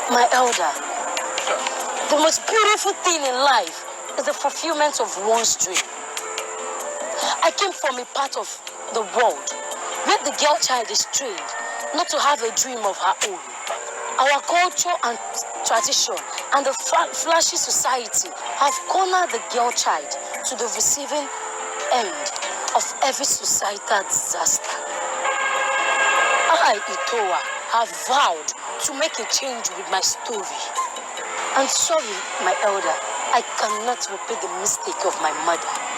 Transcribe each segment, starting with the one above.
My elder, the most beautiful thing in life is the fulfillment of one's dream. I came from a part of the world where the girl child is trained not to have a dream of her own. Our culture and tradition and the flashy society have cornered the girl child to the receiving end of every societal disaster. I, Itoa, have vowed to make a change with my story. I'm sorry, my elder, I cannot repeat the mistake of my mother.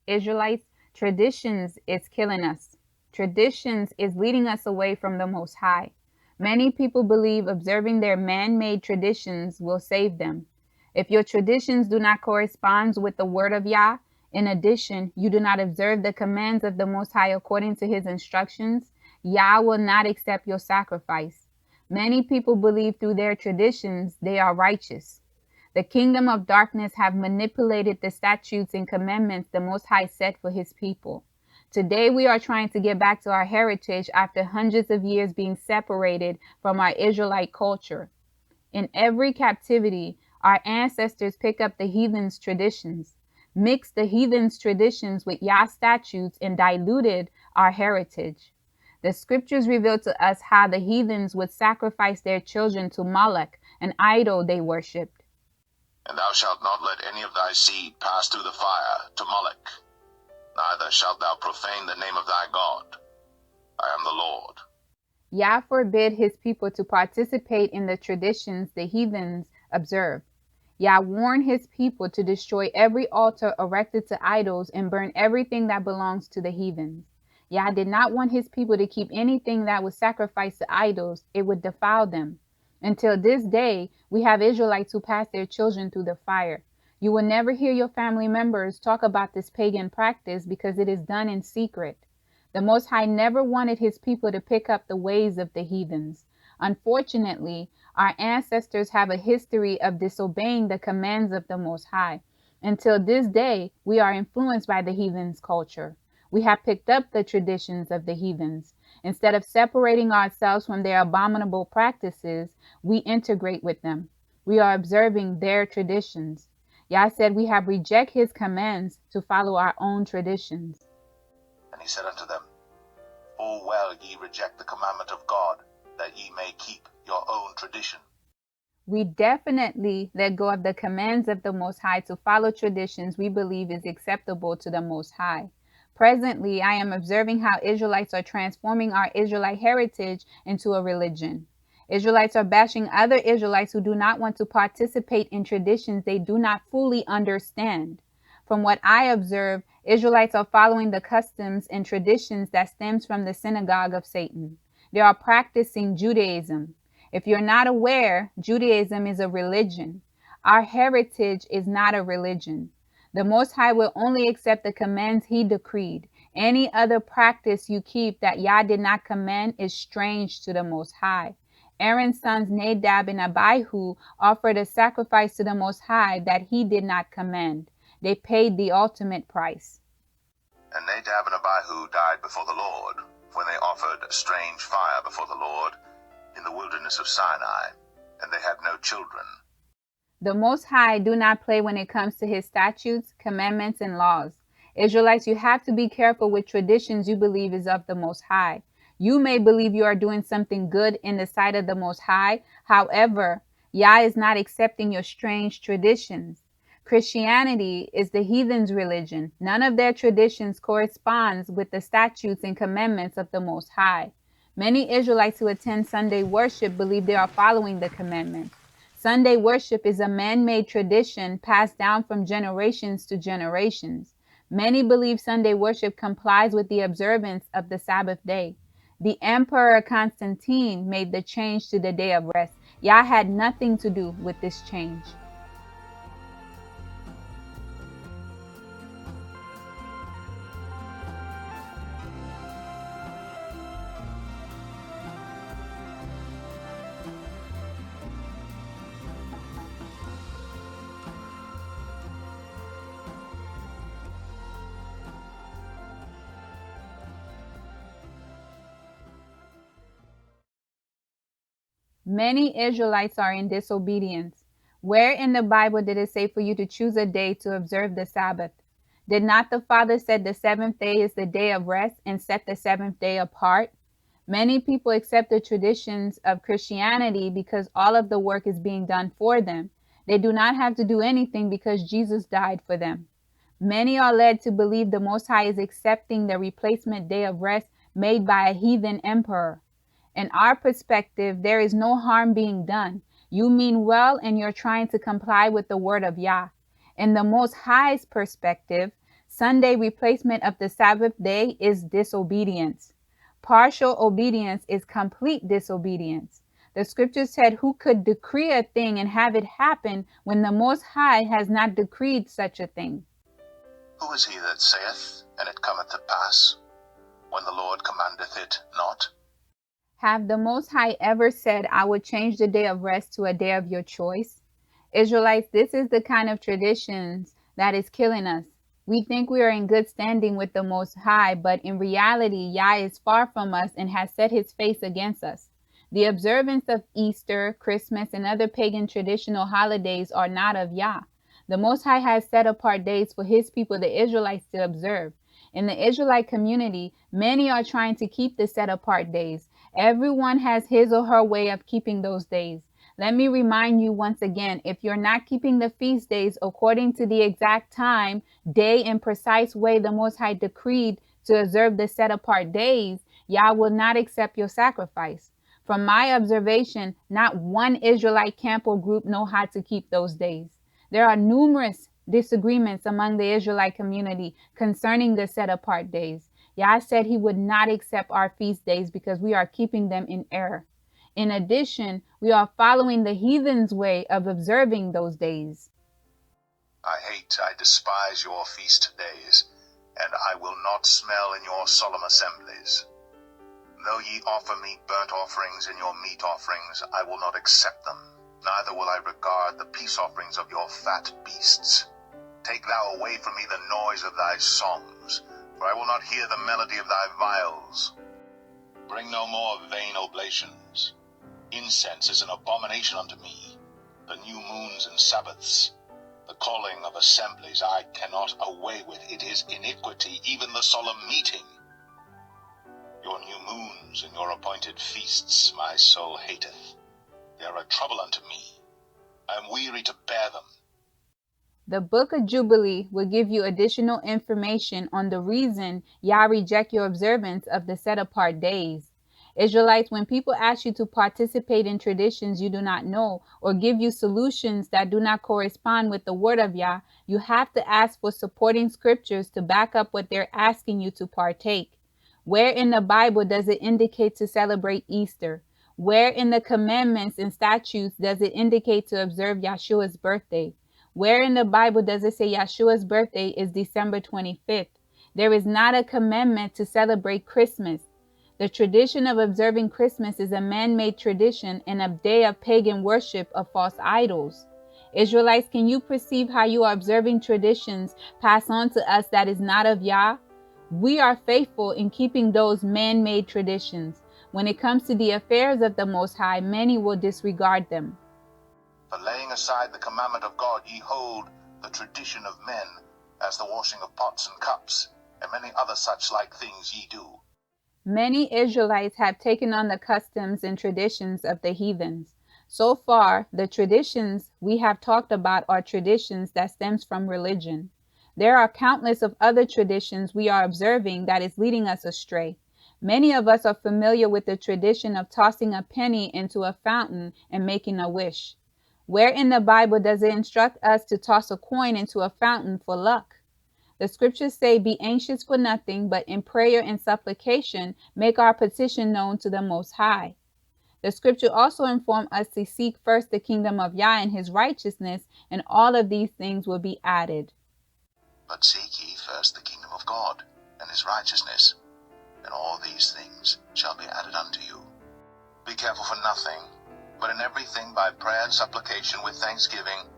Israelites, traditions is killing us. Traditions is leading us away from the Most High. Many people believe observing their man-made traditions will save them. If your traditions do not correspond with the word of Yah, in addition, you do not observe the commands of the Most High according to his instructions, Yah will not accept your sacrifice. Many people believe through their traditions they are righteous. The kingdom of darkness have manipulated the statutes and commandments the Most High set for his people. Today we are trying to get back to our heritage after hundreds of years being separated from our Israelite culture. In every captivity, our ancestors pick up the heathens' traditions, mixed the heathens' traditions with Yah statutes, and diluted our heritage. The scriptures reveal to us how the heathens would sacrifice their children to Moloch, an idol they worshipped. And thou shalt not let any of thy seed pass through the fire to Moloch, neither shalt thou profane the name of thy God. I am the Lord. Yah forbid his people to participate in the traditions the heathens observe. Yah warned his people to destroy every altar erected to idols and burn everything that belongs to the heathens. Yah did not want his people to keep anything that was sacrificed to idols. It would defile them. Until this day, we have Israelites who pass their children through the fire. You will never hear your family members talk about this pagan practice because it is done in secret. The Most High never wanted his people to pick up the ways of the heathens. Unfortunately, our ancestors have a history of disobeying the commands of the Most High. Until this day, we are influenced by the heathens' culture. We have picked up the traditions of the heathens. Instead of separating ourselves from their abominable practices, we integrate with them. We are observing their traditions. Yah said we have rejected his commands to follow our own traditions. And he said unto them, Full well ye reject the commandment of God, that ye may keep your own tradition. We definitely let go of the commands of the Most High to follow traditions we believe is acceptable to the Most High. Presently, I am observing how Israelites are transforming our Israelite heritage into a religion. Israelites are bashing other Israelites who do not want to participate in traditions they do not fully understand. From what I observe, Israelites are following the customs and traditions that stems from the synagogue of Satan. They are practicing Judaism. If you're not aware, Judaism is a religion. Our heritage is not a religion. The Most High will only accept the commands he decreed. Any other practice you keep that Yah did not command is strange to the Most High. Aaron's sons Nadab and Abihu offered a sacrifice to the Most High that he did not command. They paid the ultimate price. And Nadab and Abihu died before the Lord, when they offered a strange fire before the Lord in the wilderness of Sinai, and they had no children. The Most High do not play when it comes to his statutes, commandments, and laws. Israelites, you have to be careful with traditions you believe is of the Most High. You may believe you are doing something good in the sight of the Most High. However, Yah is not accepting your strange traditions. Christianity is the heathens' religion. None of their traditions corresponds with the statutes and commandments of the Most High. Many Israelites who attend Sunday worship believe they are following the commandments. Sunday worship is a man-made tradition passed down from generations to generations. Many believe Sunday worship complies with the observance of the Sabbath day. The Emperor Constantine made the change to the day of rest. Yah had nothing to do with this change. Many Israelites are in disobedience. Where in the Bible did it say for you to choose a day to observe the Sabbath? Did not the Father say the seventh day is the day of rest and set the seventh day apart? Many people accept the traditions of Christianity because all of the work is being done for them. They do not have to do anything because Jesus died for them. Many are led to believe the Most High is accepting the replacement day of rest made by a heathen emperor. In our perspective, there is no harm being done. You mean well and you're trying to comply with the word of Yah. In the Most High's perspective, Sunday replacement of the Sabbath day is disobedience. Partial obedience is complete disobedience. The scripture said, who could decree a thing and have it happen when the Most High has not decreed such a thing? Who is he that saith, and it cometh to pass, when the Lord commandeth it not? Have the Most High ever said, I will change the day of rest to a day of your choice? Israelites, this is the kind of traditions that is killing us. We think we are in good standing with the Most High, but in reality, Yah is far from us and has set his face against us. The observance of Easter, Christmas, and other pagan traditional holidays are not of Yah. The Most High has set apart days for his people, the Israelites, to observe. In the Israelite community, many are trying to keep the set apart days. Everyone has his or her way of keeping those days. Let me remind you once again, if you're not keeping the feast days according to the exact time, day, and precise way the Most High decreed to observe the set apart days, Yah will not accept your sacrifice. From my observation, not one Israelite camp or group know how to keep those days. There are numerous disagreements among the Israelite community concerning the set apart days. Yah said he would not accept our feast days because we are keeping them in error. In addition, we are following the heathen's way of observing those days. I despise your feast days, and I will not smell in your solemn assemblies. Though ye offer me burnt offerings and your meat offerings, I will not accept them, neither will I regard the peace offerings of your fat beasts. Take thou away from me the noise of thy songs, for I will not hear the melody of thy viols. Bring no more vain oblations. Incense is an abomination unto me. The new moons and Sabbaths, the calling of assemblies, I cannot away with. It is iniquity, even the solemn meeting. Your new moons and your appointed feasts my soul hateth. They are a trouble unto me. I am weary to bear them. The book of Jubilee will give you additional information on the reason Yah reject your observance of the set-apart days. Israelites, when people ask you to participate in traditions you do not know or give you solutions that do not correspond with the word of Yah, you have to ask for supporting scriptures to back up what they're asking you to partake. Where in the Bible does it indicate to celebrate Easter? Where in the commandments and statutes does it indicate to observe Yeshua's birthday? Where in the Bible does it say Yeshua's birthday is December 25th? There is not a commandment to celebrate Christmas. The tradition of observing Christmas is a man-made tradition and a day of pagan worship of false idols. Israelites, can you perceive how you are observing traditions passed on to us that is not of Yah? We are faithful in keeping those man-made traditions. When it comes to the affairs of the Most High, many will disregard them. For laying aside the commandment of God, ye hold the tradition of men, as the washing of pots and cups, and many other such like things ye do. Many Israelites have taken on the customs and traditions of the heathens. So far, the traditions we have talked about are traditions that stems from religion. There are countless of other traditions we are observing that is leading us astray. Many of us are familiar with the tradition of tossing a penny into a fountain and making a wish. Where in the Bible does it instruct us to toss a coin into a fountain for luck? The scriptures say, be anxious for nothing, but in prayer and supplication, make our petition known to the Most High. The scripture also informs us to seek first the kingdom of Yah and his righteousness, and all of these things will be added. But seek ye first the kingdom of God and his righteousness, and all these things shall be added unto you. Be careful for nothing, but in everything by prayer and supplication with thanksgiving,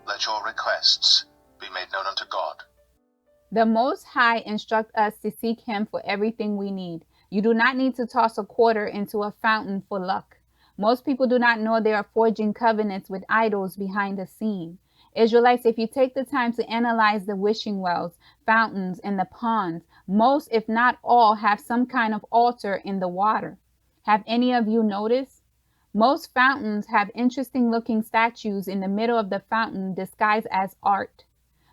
let your requests be made known unto God. The Most High instruct us to seek him for everything we need. You do not need to toss a quarter into a fountain for luck. Most people do not know they are forging covenants with idols behind the scene. Israelites, if you take the time to analyze the wishing wells, fountains, and the ponds, most, if not all, have some kind of altar in the water. Have any of you noticed? Most fountains have interesting looking statues in the middle of the fountain disguised as art.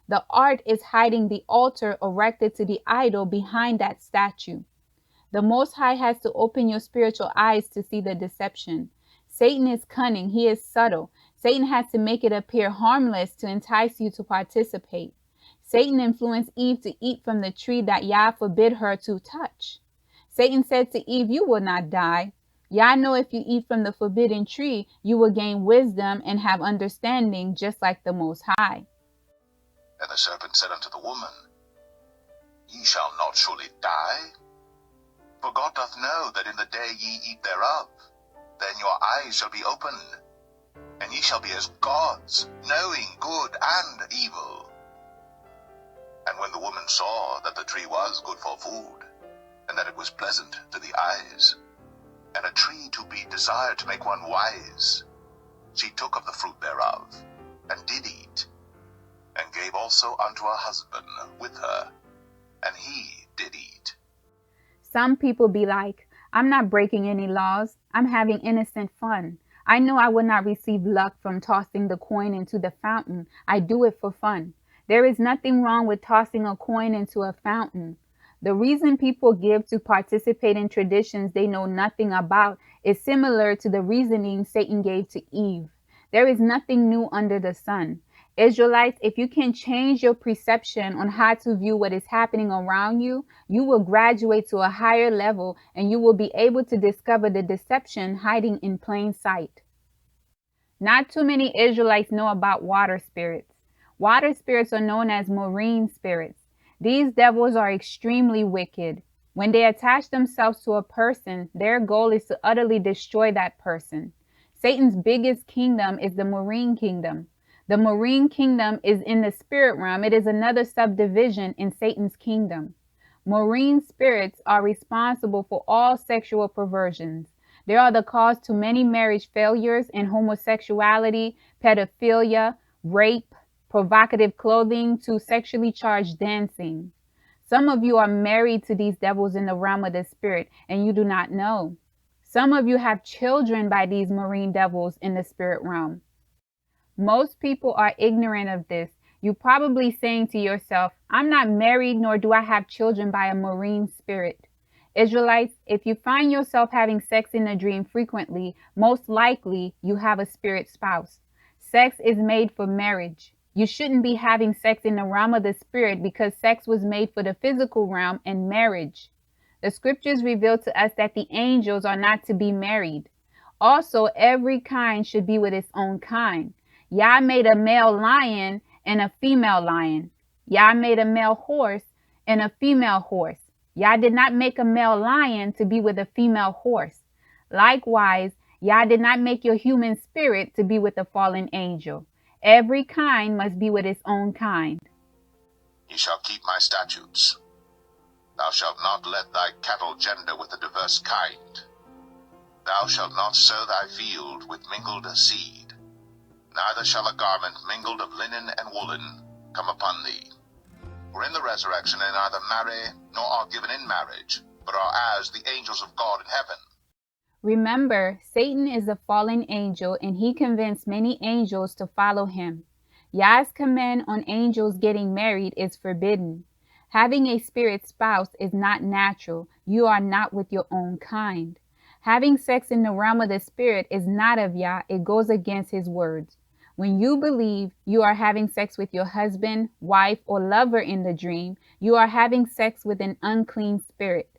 The art is hiding the altar erected to the idol behind that statue. The Most High has to open your spiritual eyes to see the deception. Satan is cunning. He is subtle. Satan has to make it appear harmless to entice you to participate. Satan influenced Eve to eat from the tree that Yah forbid her to touch. Satan said to Eve, "You will not die. Yah know if you eat from the forbidden tree, you will gain wisdom and have understanding just like the Most High." And the serpent said unto the woman, Ye shall not surely die. For God doth know that in the day ye eat thereof, then your eyes shall be opened, and ye shall be as gods, knowing good and evil. And when the woman saw that the tree was good for food, and that it was pleasant to the eyes, and a tree to be desired to make one wise, she took of the fruit thereof, and did eat, and gave also unto her husband with her, and he did eat. Some people be like, "I'm not breaking any laws. I'm having innocent fun. I know I will not receive luck from tossing the coin into the fountain. I do it for fun." There is nothing wrong with tossing a coin into a fountain. The reason people give to participate in traditions they know nothing about is similar to the reasoning Satan gave to Eve. There is nothing new under the sun. Israelites, if you can change your perception on how to view what is happening around you, you will graduate to a higher level and you will be able to discover the deception hiding in plain sight. Not too many Israelites know about water spirits. Water spirits are known as marine spirits. These devils are extremely wicked. When they attach themselves to a person, their goal is to utterly destroy that person. Satan's biggest kingdom is the marine kingdom. The marine kingdom is in the spirit realm. It is another subdivision in Satan's kingdom. Marine spirits are responsible for all sexual perversions. They are the cause to many marriage failures and homosexuality, pedophilia, rape, provocative clothing, to sexually charged dancing. Some of you are married to these devils in the realm of the spirit and you do not know. Some of you have children by these marine devils in the spirit realm. Most people are ignorant of this. You're probably saying to yourself, "I'm not married nor do I have children by a marine spirit." Israelites, if you find yourself having sex in a dream frequently, most likely you have a spirit spouse. Sex is made for marriage. You shouldn't be having sex in the realm of the spirit because sex was made for the physical realm and marriage. The scriptures reveal to us that the angels are not to be married. Also, every kind should be with its own kind. Yah made a male lion and a female lion. Yah made a male horse and a female horse. Yah did not make a male lion to be with a female horse. Likewise, Yah did not make your human spirit to be with a fallen angel. Every kind must be with its own kind. Ye shall keep my statutes. Thou shalt not let thy cattle gender with a diverse kind. Thou shalt not sow thy field with mingled seed. Neither shall a garment mingled of linen and woolen come upon thee. For in the resurrection they neither marry nor are given in marriage, but are as the angels of God in heaven. Remember, Satan is a fallen angel and he convinced many angels to follow him. Yah's command on angels getting married is forbidden. Having a spirit spouse is not natural. You are not with your own kind. Having sex in the realm of the spirit is not of Yah. It goes against his words. When you believe you are having sex with your husband, wife, or lover in the dream, you are having sex with an unclean spirit.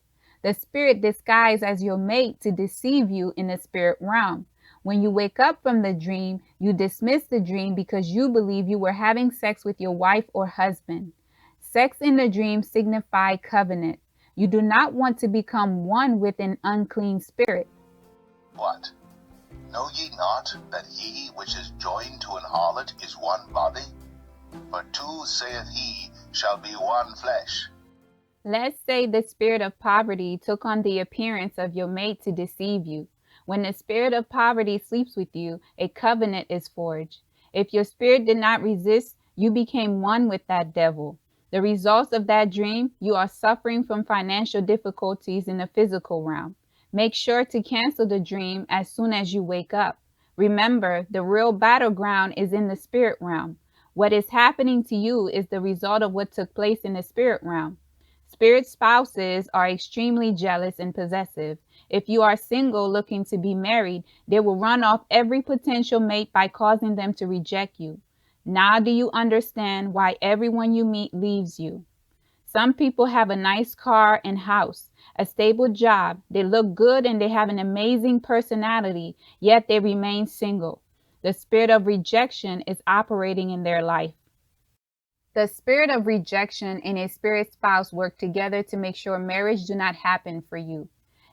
The spirit disguised as your mate to deceive you in the spirit realm. When you wake up from the dream, you dismiss the dream because you believe you were having sex with your wife or husband. Sex in the dream signifies covenant. You do not want to become one with an unclean spirit. What? Know ye not that he which is joined to an harlot is one body? For two, saith he, shall be one flesh. Let's say the spirit of poverty took on the appearance of your mate to deceive you. When the spirit of poverty sleeps with you, a covenant is forged. If your spirit did not resist, you became one with that devil. The results of that dream, you are suffering from financial difficulties in the physical realm. Make sure to cancel the dream as soon as you wake up. Remember, the real battleground is in the spirit realm. What is happening to you is the result of what took place in the spirit realm. Spirit spouses are extremely jealous and possessive. If you are single looking to be married, they will run off every potential mate by causing them to reject you. Now do you understand why everyone you meet leaves you? Some people have a nice car and house, a stable job, they look good and they have an amazing personality, yet they remain single. The spirit of rejection is operating in their life. The spirit of rejection and a spirit spouse work together to make sure marriage do not happen for you.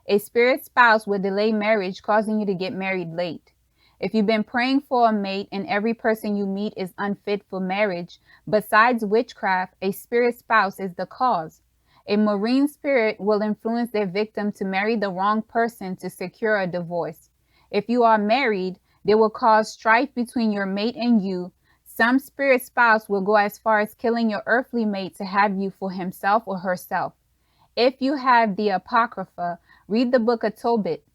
A spirit spouse will delay marriage, causing you to get married late. If you've been praying for a mate and every person you meet is unfit for marriage, besides witchcraft, a spirit spouse is the cause. A marine spirit will influence their victim to marry the wrong person to secure a divorce. If you are married, they will cause strife between your mate and you. Some spirit spouse will go as far as killing your earthly mate to have you for himself or herself. If you have the Apocrypha, read the book of Tobit.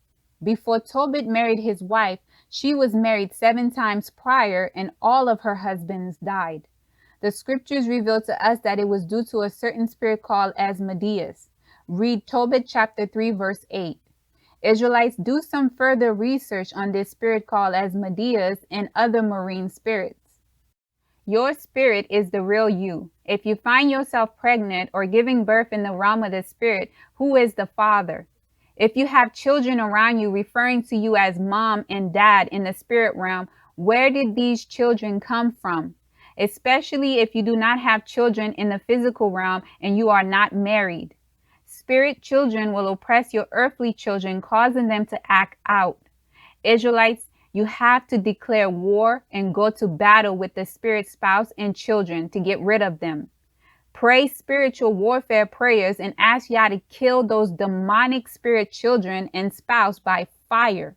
Before Tobit married his wife, she was married 7 times prior and all of her husbands died. The scriptures reveal to us that it was due to a certain spirit called Asmodeus. Read Tobit chapter 3 verse 8. Israelites, do some further research on this spirit called Asmodeus and other marine spirits. Your spirit is the real you. If you find yourself pregnant or giving birth in the realm of the spirit, who is the father? If you have children around you referring to you as mom and dad in the spirit realm, where did these children come from? Especially if you do not have children in the physical realm and you are not married. Spirit children will oppress your earthly children, causing them to act out. Israelites, you have to declare war and go to battle with the spirit spouse and children to get rid of them. Pray spiritual warfare prayers and ask Yah to kill those demonic spirit children and spouse by fire.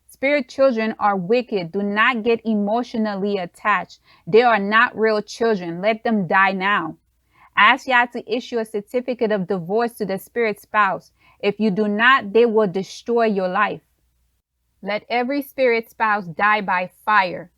Spirit children are wicked. Do not get emotionally attached. They are not real children. Let them die now. Ask Yah to issue a certificate of divorce to the spirit spouse. If you do not, they will destroy your life. Let every spirit spouse die by fire.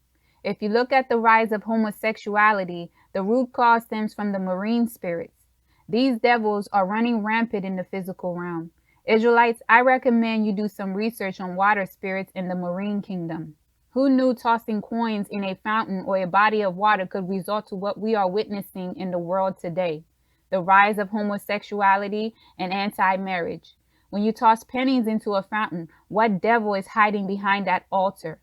If you look at the rise of homosexuality, the root cause stems from the marine spirits. These devils are running rampant in the physical realm. Israelites, I recommend you do some research on water spirits in the marine kingdom. Who knew tossing coins in a fountain or a body of water could result to what we are witnessing in the world today? The rise of homosexuality and anti-marriage. When you toss pennies into a fountain, what devil is hiding behind that altar?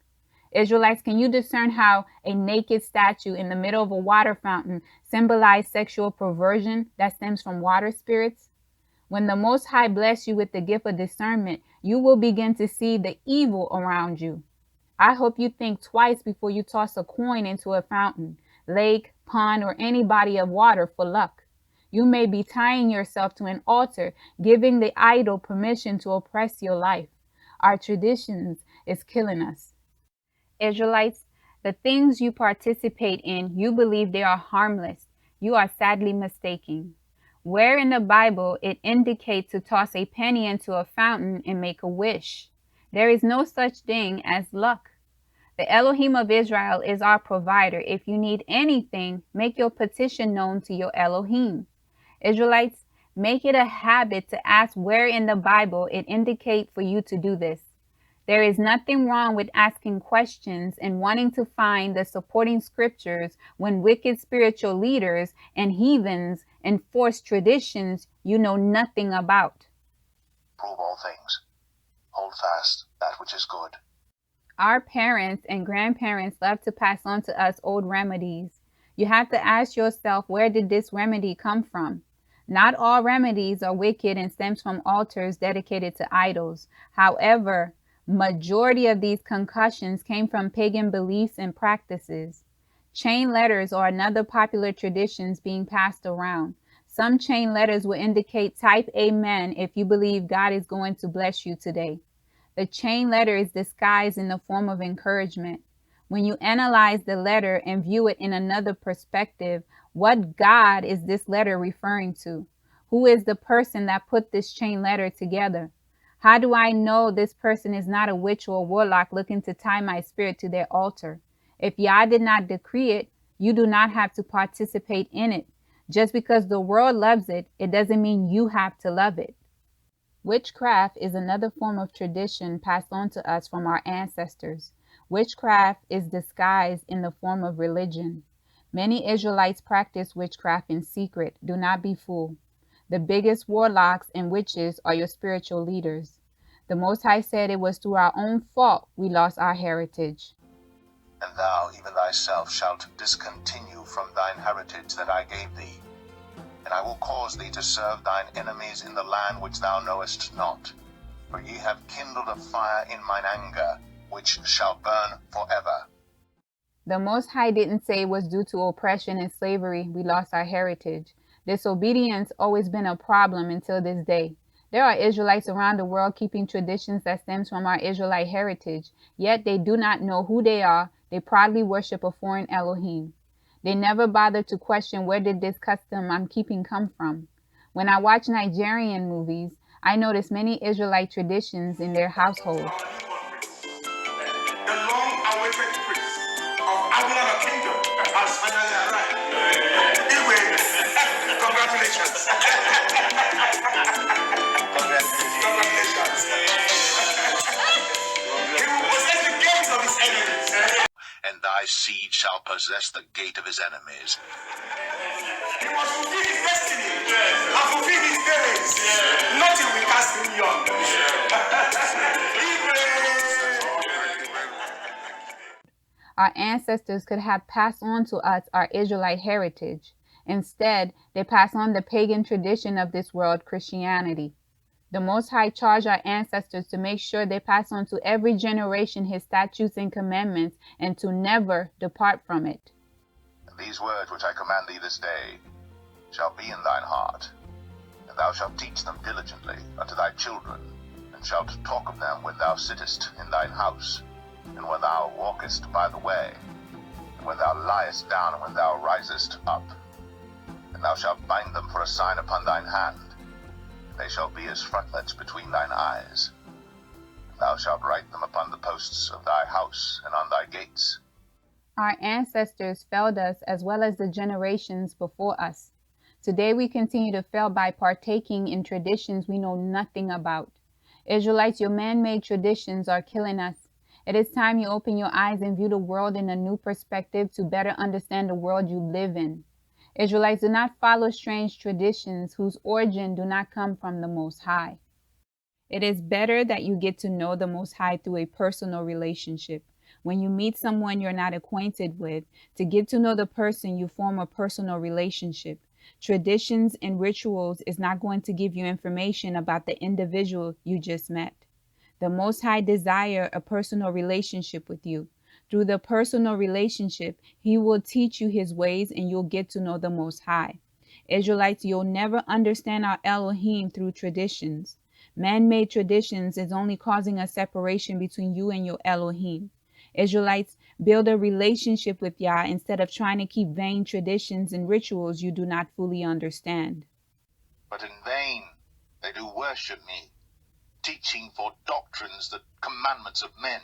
Israelites, can you discern how a naked statue in the middle of a water fountain symbolizes sexual perversion that stems from water spirits? When the Most High bless you with the gift of discernment, you will begin to see the evil around you. I hope you think twice before you toss a coin into a fountain, lake, pond, or any body of water for luck. You may be tying yourself to an altar, giving the idol permission to oppress your life. Our traditions is killing us. Israelites, the things you participate in, you believe they are harmless. You are sadly mistaken. Where in the Bible it indicates to toss a penny into a fountain and make a wish? There is no such thing as luck. The Elohim of Israel is our provider. If you need anything, make your petition known to your Elohim. Israelites, make it a habit to ask where in the Bible it indicates for you to do this. There is nothing wrong with asking questions and wanting to find the supporting scriptures when wicked spiritual leaders and heathens enforce traditions you know nothing about. Prove all things. Hold fast that which is good. Our parents and grandparents love to pass on to us old remedies. You have to ask yourself, where did this remedy come from? Not all remedies are wicked and stems from altars dedicated to idols. However, majority of these concussions came from pagan beliefs and practices. Chain letters are another popular traditions being passed around. Some chain letters will indicate type Amen if you believe God is going to bless you today. The chain letter is disguised in the form of encouragement. When you analyze the letter and view it in another perspective, what God is this letter referring to? Who is the person that put this chain letter together? How do I know this person is not a witch or a warlock looking to tie my spirit to their altar? If Yah did not decree it, you do not have to participate in it. Just because the world loves it, it doesn't mean you have to love it. Witchcraft is another form of tradition passed on to us from our ancestors. Witchcraft is disguised in the form of religion. Many Israelites practice witchcraft in secret. Do not be fooled. The biggest warlocks and witches are your spiritual leaders. The Most High said it was through our own fault we lost our heritage. And thou even thyself shalt discontinue from thine heritage that I gave thee. And I will cause thee to serve thine enemies in the land which thou knowest not. For ye have kindled a fire in mine anger, which shall burn forever. The Most High didn't say it was due to oppression and slavery we lost our heritage. Disobedience always been a problem until this day. There are Israelites around the world keeping traditions that stems from our Israelite heritage, yet they do not know who they are. They proudly worship a foreign Elohim. They never bother to question where did this custom I'm keeping come from. When I watch Nigerian movies, I notice many Israelite traditions in their household. The long-awaited prince of Absalom Kingdom has finally arrived. Congratulations. Congratulations. He will possess the gates of his enemies. And thy seed shall possess the gate of his enemies. He must fulfill his destiny and fulfill his days. Nothing will cast him young. Our ancestors could have passed on to us our Israelite heritage. Instead, they pass on the pagan tradition of this world, Christianity. The Most High charged our ancestors to make sure they pass on to every generation his statutes and commandments and to never depart from it. And these words which I command thee this day shall be in thine heart, and thou shalt teach them diligently unto thy children, and shalt talk of them when thou sittest in thine house, and when thou walkest by the way, and when thou liest down, and when thou risest up. And thou shalt bind them for a sign upon thine hand, and they shall be as frontlets between thine eyes. And thou shalt write them upon the posts of thy house and on thy gates. Our ancestors failed us as well as the generations before us. Today we continue to fail by partaking in traditions we know nothing about. Israelites, your man-made traditions are killing us. It is time you open your eyes and view the world in a new perspective to better understand the world you live in. Israelites, do not follow strange traditions whose origin do not come from the Most High. It is better that you get to know the Most High through a personal relationship. When you meet someone you're not acquainted with, to get to know the person, you form a personal relationship. Traditions and rituals is not going to give you information about the individual you just met. The Most High desire a personal relationship with you. Through the personal relationship, he will teach you his ways and you'll get to know the Most High. Israelites, you'll never understand our Elohim through traditions. Man-made traditions is only causing a separation between you and your Elohim. Israelites, build a relationship with Yah instead of trying to keep vain traditions and rituals you do not fully understand. But in vain they do worship me, teaching for doctrines the commandments of men.